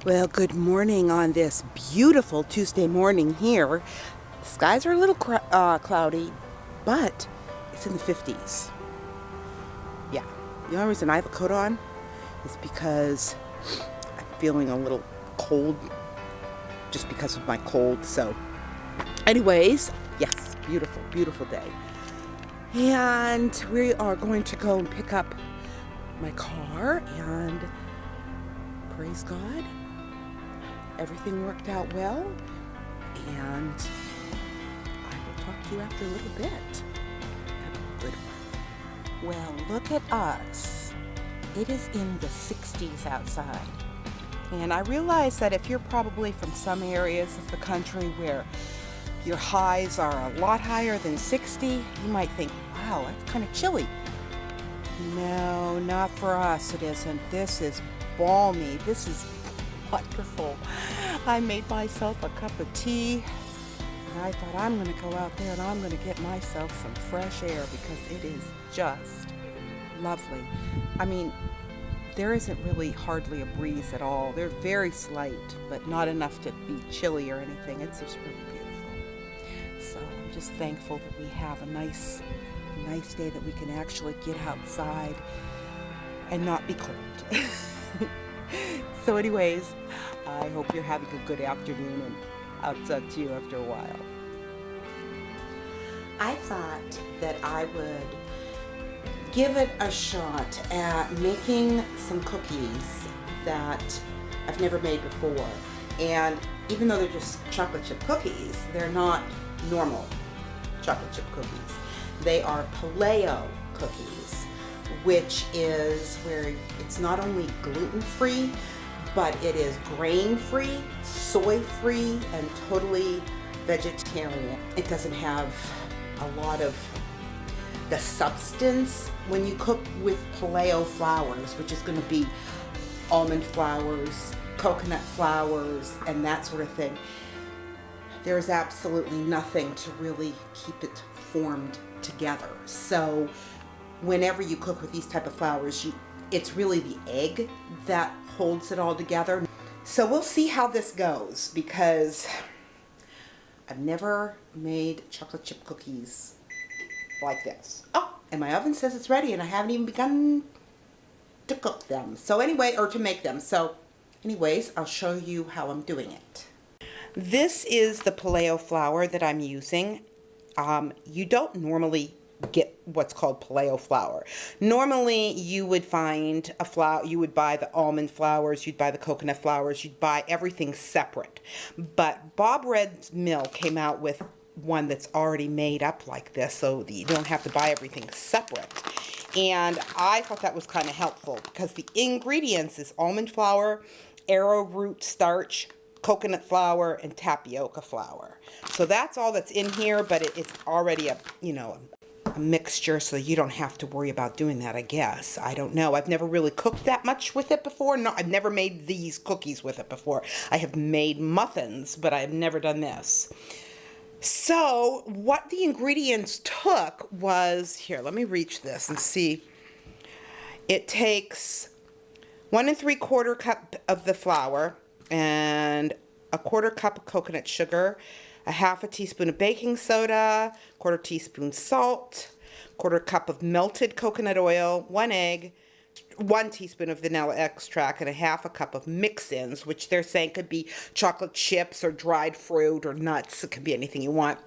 Well, good morning on this beautiful Tuesday morning here. The skies are a little cloudy, but it's in the 50s. Yeah, the only reason I have a coat on is because I'm feeling a little cold just because of my cold. So, anyways, yes, beautiful, beautiful day. And we are going to go and pick up my car, and praise God, everything worked out well, and I will talk to you after a little bit. Have a good one. Well, look at us. It is in the 60s outside. And I realize that if you're probably from some areas of the country where your highs are a lot higher than 60, you might think, wow, that's kind of chilly. No, not for us it isn't. This is balmy. This is wonderful. I made myself a cup of tea, and I thought I'm going to go out there and I'm going to get myself some fresh air because it is just lovely. I mean, there isn't really hardly a breeze at all. They're very slight, but not enough to be chilly or anything. It's just really beautiful. So I'm just thankful that we have a nice day that we can actually get outside and not be cold. So anyways, I hope you're having a good afternoon, and I'll talk to you after a while. I thought that I would give it a shot at making some cookies that I've never made before. And even though they're just chocolate chip cookies, they're not normal chocolate chip cookies. They are paleo cookies, which is where it's not only gluten-free, but it is grain-free, soy-free, and totally vegetarian. It doesn't have a lot of the substance when you cook with paleo flours, which is going to be almond flours, coconut flours, and that sort of thing. There's absolutely nothing to really keep it formed together. So whenever you cook with these type of flours, it's really the egg that holds it all together. So we'll see how this goes, because I've never made chocolate chip cookies like this. Oh, and my oven says it's ready, and I haven't even begun to cook them. So anyway, or to make them. So anyways, I'll show you how I'm doing it. This is the paleo flour that I'm using. You don't normally get what's called paleo flour. Normally you would find a flour, you would buy the almond flours, you'd buy the coconut flours, you'd buy everything separate. But Bob Red's Mill came out with one that's already made up like this, so that you don't have to buy everything separate. And I thought that was kind of helpful, because the ingredients is almond flour, arrowroot starch, coconut flour, and tapioca flour. So that's all that's in here, but it's already a mixture, so you don't have to worry about doing that, I guess. I don't know. I've never really cooked that much with it before. No, I've never made these cookies with it before. I have made muffins, but I've never done this. So what the ingredients took was, here, let me reach this and see. It takes 1 3/4 cup of the flour, and a 1/4 cup of coconut sugar, a 1/2 teaspoon of baking soda, 1/4 teaspoon salt, 1/4 cup of melted coconut oil, 1 egg, 1 teaspoon of vanilla extract, and a 1/2 cup of mix-ins, which they're saying could be chocolate chips or dried fruit or nuts. It could be anything you want.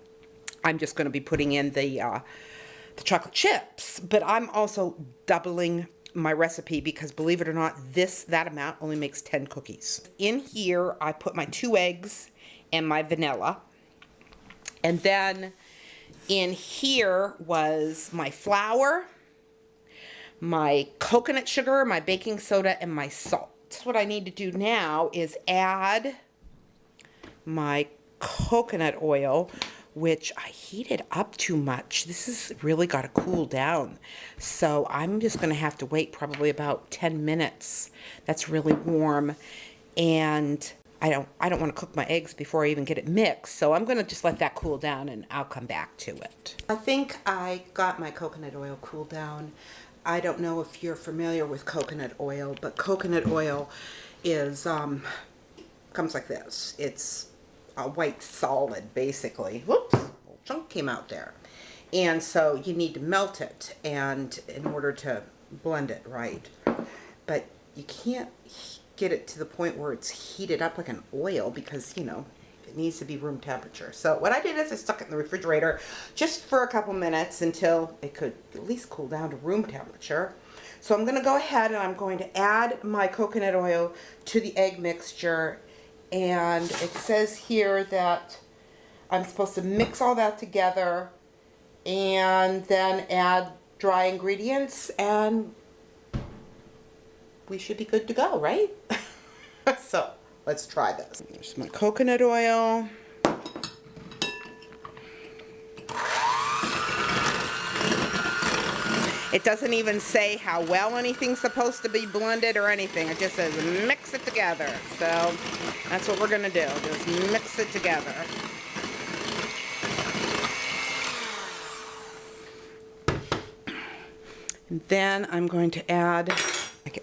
I'm just going to be putting in the chocolate chips, but I'm also doubling my recipe, because believe it or not, that amount only makes 10 cookies. In here, I put my 2 eggs and my vanilla. And then in here was my flour, my coconut sugar, my baking soda, and my salt. What I need to do now is add my coconut oil, which I heated up too much. This has really got to cool down. So I'm just going to have to wait probably about 10 minutes. That's really warm. And I don't want to cook my eggs before I even get it mixed. So I'm going to just let that cool down, and I'll come back to it. I think I got my coconut oil cooled down. I don't know if you're familiar with coconut oil, but coconut oil is comes like this. It's a white solid, basically. Whoops, a little chunk came out there. And so you need to melt it and in order to blend it right. But you can't get it to the point where it's heated up like an oil because, you know, it needs to be room temperature. So what I did is I stuck it in the refrigerator just for a couple minutes until it could at least cool down to room temperature. So I'm going to go ahead and I'm going to add my coconut oil to the egg mixture. And it says here that I'm supposed to mix all that together and then add dry ingredients and we should be good to go, right? So let's try this. There's my coconut oil. It doesn't even say how well anything's supposed to be blended or anything. It just says mix it together. So that's what we're gonna do, just mix it together. And then I'm going to add,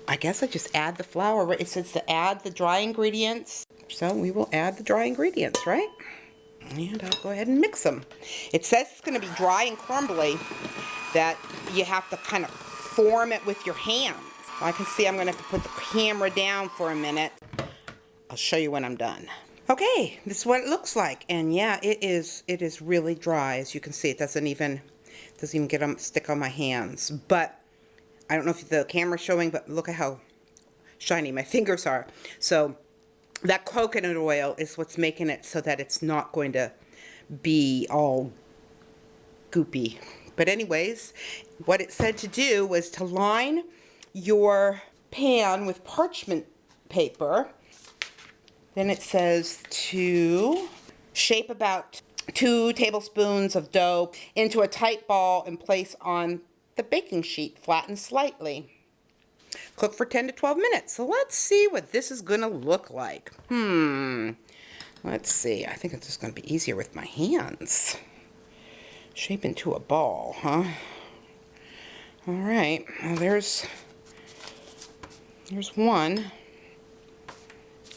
I guess I just add the flour. It says to add the dry ingredients. So we will add the dry ingredients, right? And I'll go ahead and mix them. It says it's going to be dry and crumbly, that you have to kind of form it with your hands. I can see I'm going to have to put the camera down for a minute. I'll show you when I'm done. Okay, this is what it looks like. And yeah, it is really dry. As you can see, it doesn't even stick on my hands. But I don't know if the camera's showing, but look at how shiny my fingers are. So that coconut oil is what's making it so that it's not going to be all goopy. But anyways, what it said to do was to line your pan with parchment paper. Then it says to shape about 2 tablespoons of dough into a tight ball and place on the baking sheet, flatten slightly. Cook for 10 to 12 minutes. So let's see what this is going to look like. Let's see. I think it's just going to be easier with my hands. Shape into a ball, huh? All right. Well, there's one.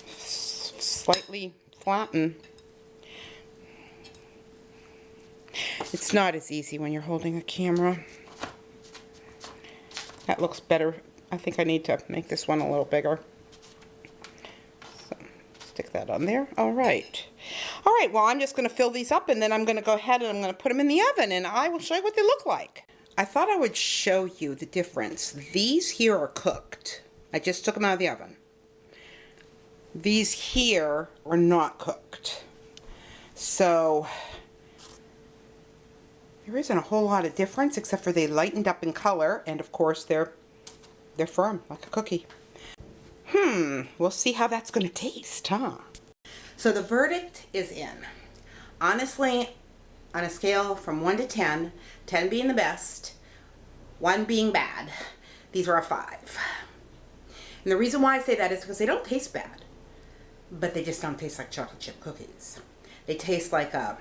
Slightly flattened. It's not as easy when you're holding a camera. That looks better. I think I need to make this one a little bigger. So, stick that on there. All right. All right, well, I'm just going to fill these up, and then I'm going to go ahead and I'm going to put them in the oven, and I will show you what they look like. I thought I would show you the difference. These here are cooked. I just took them out of the oven. These here are not cooked. So there isn't a whole lot of difference except for they lightened up in color, and of course they're firm like a cookie. We'll see how that's going to taste, huh? So the verdict is in. Honestly, on a scale from 1 to 10, 10 being the best, 1 being bad, these are a 5. And the reason why I say that is because they don't taste bad, but they just don't taste like chocolate chip cookies. They taste like a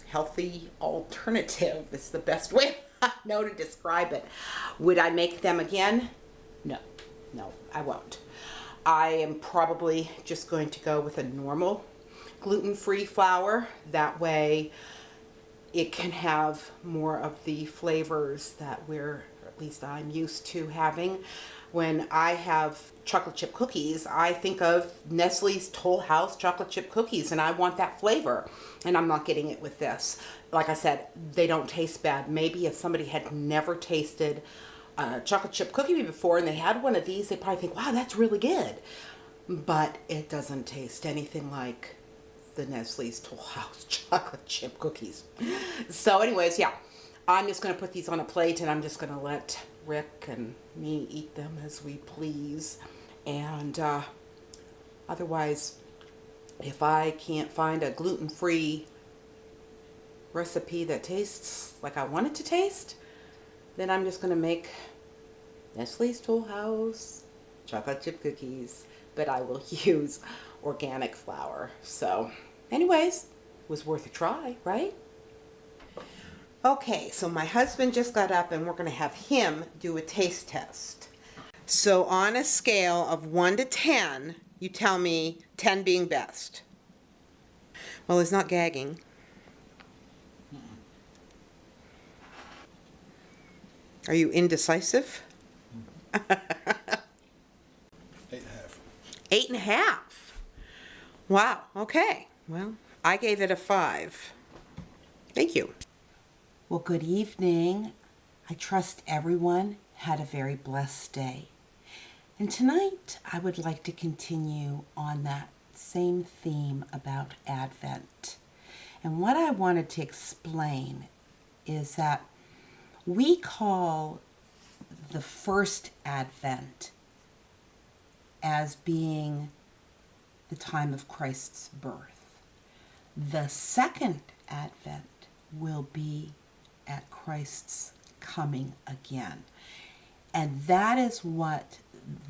healthy alternative. It's the best way I know to describe it. Would I make them again? No, I won't. I am probably just going to go with a normal gluten-free flour. That way it can have more of the flavors that or at least I'm used to having. When I have chocolate chip cookies, I think of Nestle's Toll House chocolate chip cookies, and I want that flavor, and I'm not getting it with this. Like I said, they don't taste bad. Maybe if somebody had never tasted a chocolate chip cookie before and they had one of these, they probably think, wow, that's really good. But it doesn't taste anything like the Nestle's Toll House chocolate chip cookies. So anyways, yeah, I'm just going to put these on a plate, and I'm just going to let Rick and me eat them as we please. And otherwise, if I can't find a gluten-free recipe that tastes like I want it to taste, then I'm just going to make Nestle's Toll House chocolate chip cookies, but I will use organic flour. So anyways, it was worth a try, right? Okay, so my husband just got up and we're going to have him do a taste test. So on a scale of 1 to 10, You tell me 10 being best. Well, he's not gagging. Are you indecisive? 8.5. 8.5. Wow, okay. Well, I gave it a 5. Thank you. Well, good evening. I trust everyone had a very blessed day. And tonight, I would like to continue on that same theme about Advent. And what I wanted to explain is that we call the first Advent as being the time of Christ's birth. The second Advent will be at Christ's coming again. And that is what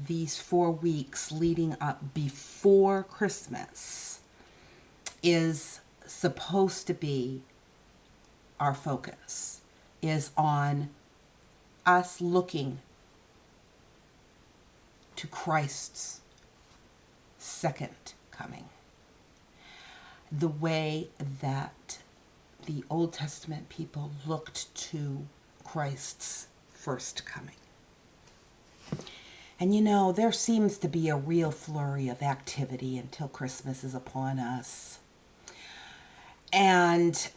these 4 weeks leading up before Christmas is supposed to be our focus, is on us looking to Christ's second coming. The way that the Old Testament people looked to Christ's first coming. And you know, there seems to be a real flurry of activity until Christmas is upon us. And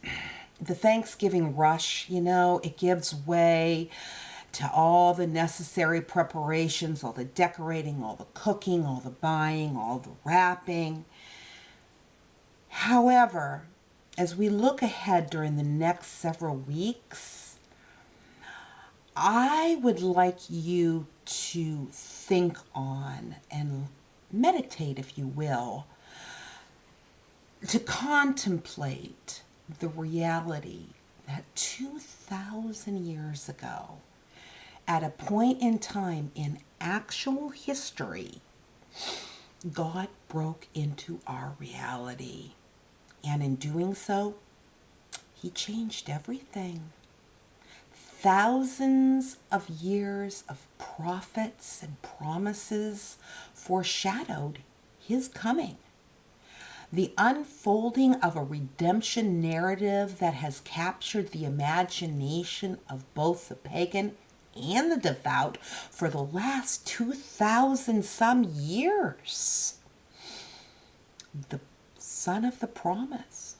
the Thanksgiving rush, you know, it gives way to all the necessary preparations, all the decorating, all the cooking, all the buying, all the wrapping. However, as we look ahead during the next several weeks, I would like you to think on and meditate, if you will, to contemplate the reality that 2,000 years ago, at a point in time in actual history, God broke into our reality. And in doing so, he changed everything. Thousands of years of prophets and promises foreshadowed his coming. The unfolding of a redemption narrative that has captured the imagination of both the pagan and the devout for the last 2,000 some years. The Son of the promise,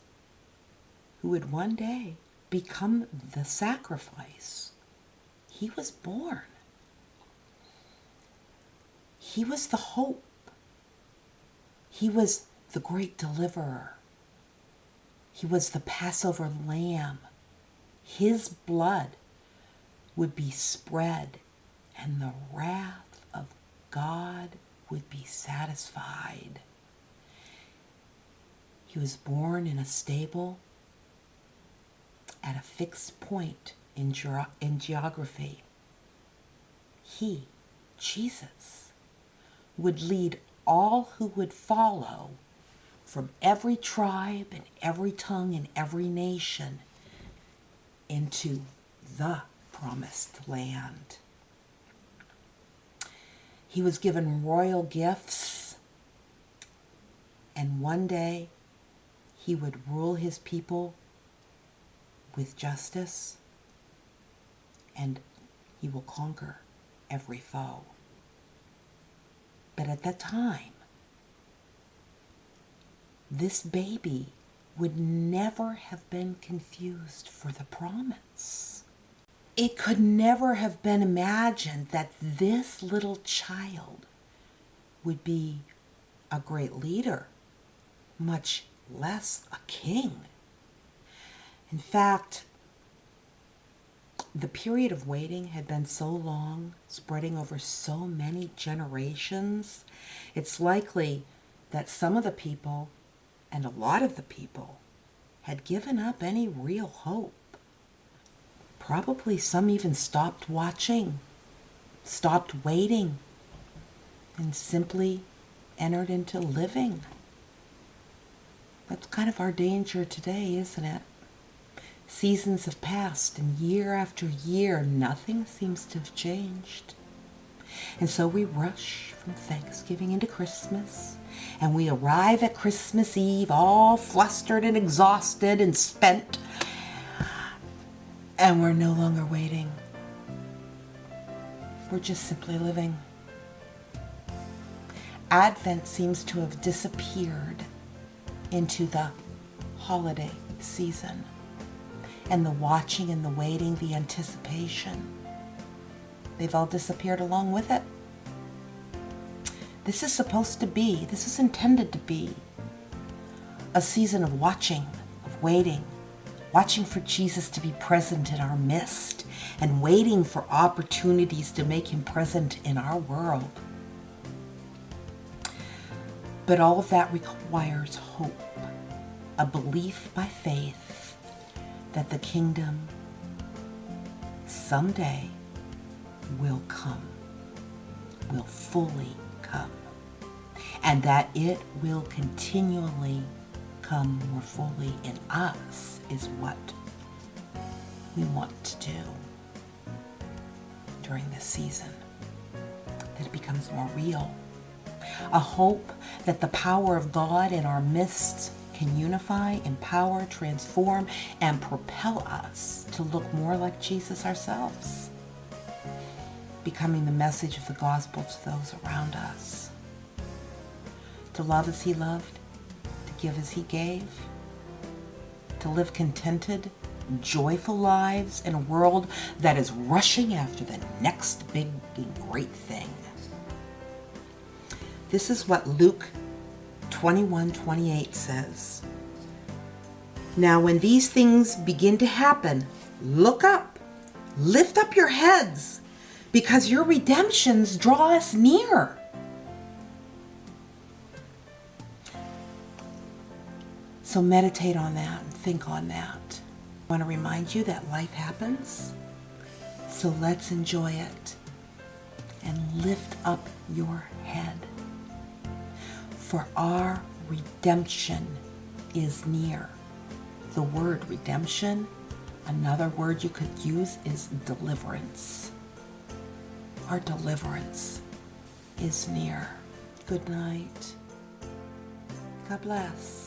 who would one day become the sacrifice. He was born. He was the hope. He was the great deliverer. He was the Passover lamb. His blood would be spread, and the wrath of God would be satisfied. He was born in a stable at a fixed point in geography. He, Jesus, would lead all who would follow from every tribe and every tongue and every nation into the promised land. He was given royal gifts, and one day he would rule his people with justice, and he will conquer every foe. But at that time, this baby would never have been confused for the promise. It could never have been imagined that this little child would be a great leader, much less a king. In fact, the period of waiting had been so long, spreading over so many generations, it's likely that some of the people, and a lot of the people, had given up any real hope. Probably some even stopped watching, stopped waiting, and simply entered into living. That's kind of our danger today, isn't it? Seasons have passed, and year after year, nothing seems to have changed. And so we rush from Thanksgiving into Christmas, and we arrive at Christmas Eve all flustered and exhausted and spent, and we're no longer waiting. We're just simply living. Advent seems to have disappeared into the holiday season, and the watching and the waiting, the anticipation, they've all disappeared along with it. This is supposed to be, this is intended to be a season of watching, of waiting, watching for Jesus to be present in our midst and waiting for opportunities to make him present in our world. But all of that requires hope, a belief by faith that the kingdom someday will come, will fully come, and that it will continually come more fully in us is what we want to do during this season, that it becomes more real. A hope that the power of God in our midst can unify, empower, transform, and propel us to look more like Jesus ourselves, becoming the message of the gospel to those around us. To love as he loved, to give as he gave, to live contented, joyful lives in a world that is rushing after the next big and great thing. This is what Luke 21:28 says. Now when these things begin to happen, look up, lift up your heads, because your redemptions draw us near. So meditate on that and think on that. I want to remind you that life happens, so let's enjoy it and lift up your head. For our redemption is near. The word redemption, another word you could use is deliverance. Our deliverance is near. Good night. God bless.